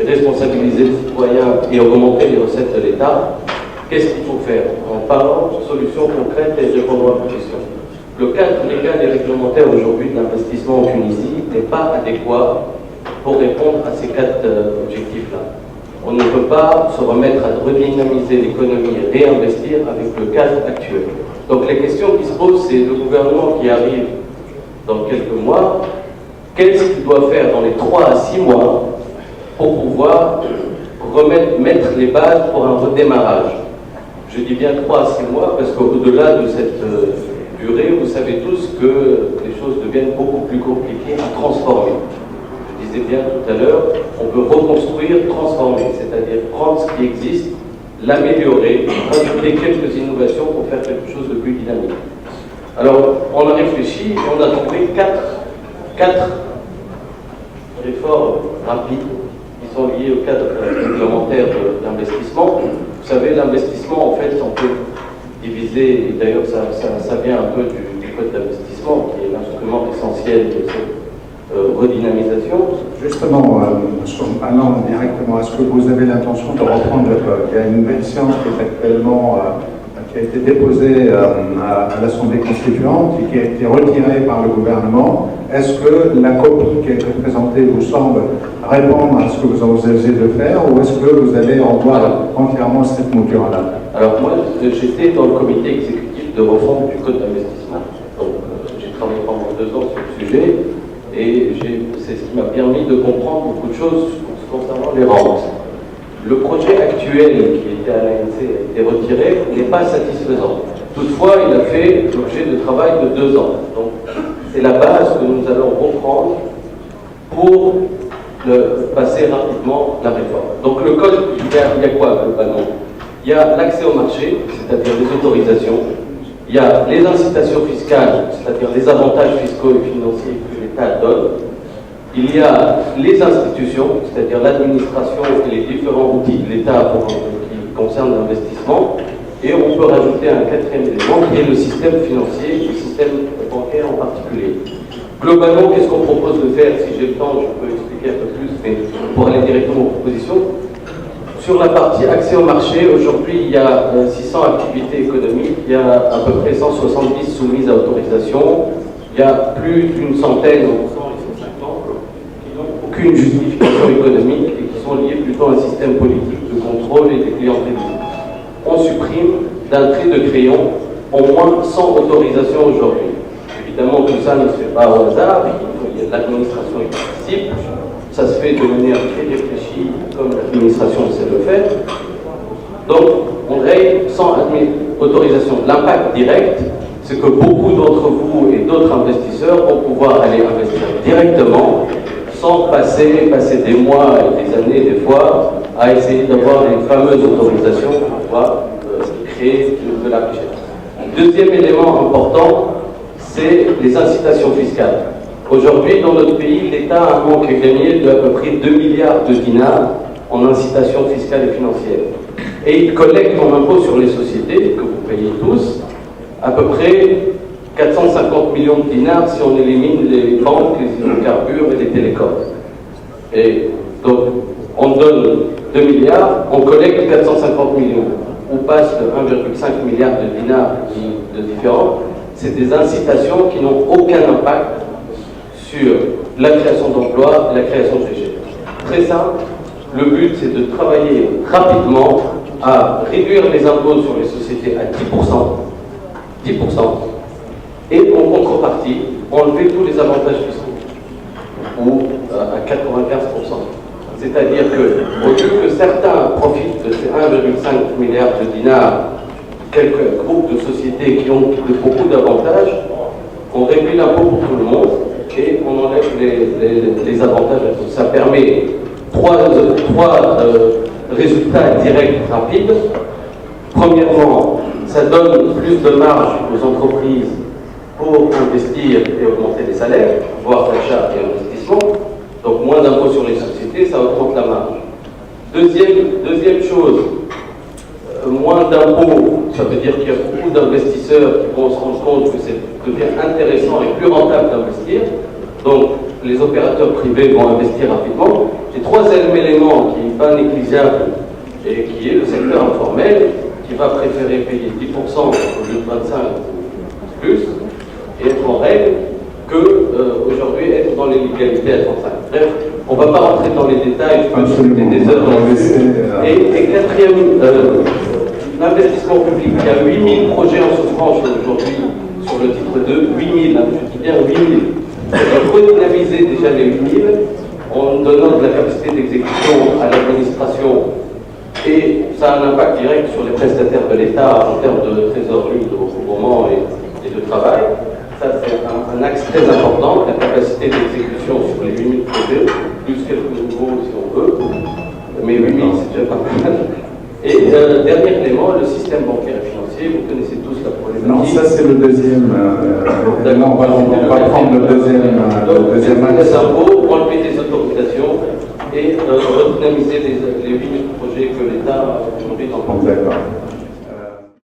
et responsabiliser les citoyens et augmenter les recettes de l'État, qu'est-ce qu'il faut faire? En parlant de solutions concrètes et répondant à vos questions. Le cadre légal et réglementaire aujourd'hui d'investissement en Tunisie n'est pas adéquat pour répondre à ces quatre objectifs-là. On ne peut pas se remettre à redynamiser l'économie et réinvestir avec le cadre actuel. Donc les questions qui se posent, c'est le gouvernement qui arrive dans quelques mois, qu'est-ce qu'il doit faire dans les 3 à 6 mois pour pouvoir mettre les bases pour un redémarrage. Je dis bien 3 à 6 mois parce qu'au-delà de cette durée, vous savez tous que les choses deviennent beaucoup plus compliquées à transformer. Je disais bien tout à l'heure, on peut reconstruire, transformer, c'est-à-dire prendre ce qui existe, l'améliorer, rajouter quelques innovations pour faire quelque chose de plus dynamique. Alors, on a réfléchi et on a trouvé quatre réformes rapides qui sont liées au cadre réglementaire d'investissement. Vous savez, l'investissement, en fait, on peut diviser, et d'ailleurs ça vient un peu du code d'investissement, qui est l'instrument essentiel de cette redynamisation. Justement, allant directement, est-ce que vous avez l'intention de reprendre il y a une nouvelle séance qui est actuellement qui a été déposée à l'Assemblée constituante et qui a été retirée par le gouvernement. Est-ce que la copie qui a été présentée vous semble répondre à ce que vous envisagez de faire ou est-ce que vous allez revoir entièrement cette mouture-là? Alors moi, j'étais dans le comité exécutif de refonte du code d'investissement. Donc j'ai travaillé pendant 2 ans sur le sujet et c'est ce qui m'a permis de comprendre beaucoup de choses concernant les rentes. Le projet actuel qui était à l'ANC a été retiré n'est pas satisfaisant. Toutefois, il a fait l'objet de travail de 2 ans. Donc, c'est la base que nous allons reprendre pour passer rapidement la réforme. Donc, le code, il y a quoi globalement? Il y a l'accès au marché, c'est-à-dire les autorisations. Il y a les incitations fiscales, c'est-à-dire les avantages fiscaux et financiers que l'État donne. Il y a les institutions, c'est-à-dire l'administration et les différents outils de l'État qui concernent l'investissement. Et on peut rajouter un 4e élément qui est le système financier, le système bancaire en particulier. Globalement, qu'est-ce qu'on propose de faire? Si j'ai le temps, je peux expliquer un peu plus, mais pour aller directement aux propositions. Sur la partie accès au marché, aujourd'hui, il y a 600 activités économiques, il y a à peu près 170 soumises à autorisation, il y a plus d'une centaine, aucune justification économique et qui sont liés plutôt à un système politique de contrôle et des clientélistes. On supprime d'un trait de crayon au moins 100 autorisations aujourd'hui. Évidemment, tout ça ne se fait pas au hasard, il y a l'administration qui participe, ça se fait de manière très réfléchie, comme l'administration sait le faire. Donc, on raye 100 autorisations. L'impact direct, c'est que beaucoup d'entre vous et d'autres investisseurs vont pouvoir aller investir directement sans passer des mois et des années, des fois, à essayer d'avoir les fameuses autorisations pour pouvoir créer de la richesse. Deuxième élément important, c'est les incitations fiscales. Aujourd'hui, dans notre pays, l'État a un manque à gagner de à peu près 2 milliards de dinars en incitations fiscales et financières. Et il collecte en impôt sur les sociétés, que vous payez tous, à peu près 450 millions de dinars si on élimine les banques, les hydrocarbures et les télécoms. Et donc, on donne 2 milliards, on collecte 450 millions. On passe de 1,5 milliard de dinars de différents. C'est des incitations qui n'ont aucun impact sur la création d'emplois et la création de richesse. Très simple, le but c'est de travailler rapidement à réduire les impôts sur les sociétés à 10%, et en contrepartie, enlever tous les avantages fiscaux, ou à 95%. C'est-à-dire que, au lieu que certains profitent de ces 1,5 milliard de dinars, quelques groupes de sociétés qui ont beaucoup d'avantages, on réduit l'impôt pour tout le monde et on enlève les avantages à tous. Ça permet trois résultats directs rapides. Premièrement, ça donne plus de marge aux entreprises pour investir et augmenter les salaires, voire l'achat et investissement. Donc moins d'impôts sur les sociétés, ça augmente la marge. Deuxième chose, moins d'impôts, ça veut dire qu'il y a beaucoup d'investisseurs qui vont se rendre compte que c'est devient intéressant et plus rentable d'investir. Donc les opérateurs privés vont investir rapidement. J'ai trois éléments qui n'est pas négligeable et qui est le secteur informel qui va préférer payer 10% au lieu de 25% ou plus et être en règle qu'aujourd'hui être dans l'illégalité à 35%. Bref, on ne va pas rentrer dans les détails, je peux discuter des heures là-dessus. Et quatrième, l'investissement public. Il y a 8000 projets en souffrance aujourd'hui sur le titre 2, 8000, je dis bien 8000. Il faut dynamiser déjà les 8000 en donnant de la capacité d'exécution à l'administration et ça a un impact direct sur les prestataires de l'État en termes de trésorerie, de recouvrement et de travail. Ça, c'est un axe très important, la capacité d'exécution sur les 8000 projets, plus quelques nouveaux si on veut, mais 8000 c'est déjà pas mal. Et dernier élément, le système bancaire et financier, vous connaissez tous la problématique. Non, ça c'est le deuxième. On va prendre le deuxième. Les impôts, enlever des autorisations et redynamiser les 8000 projets que l'État a aujourd'hui dans le monde. D'accord.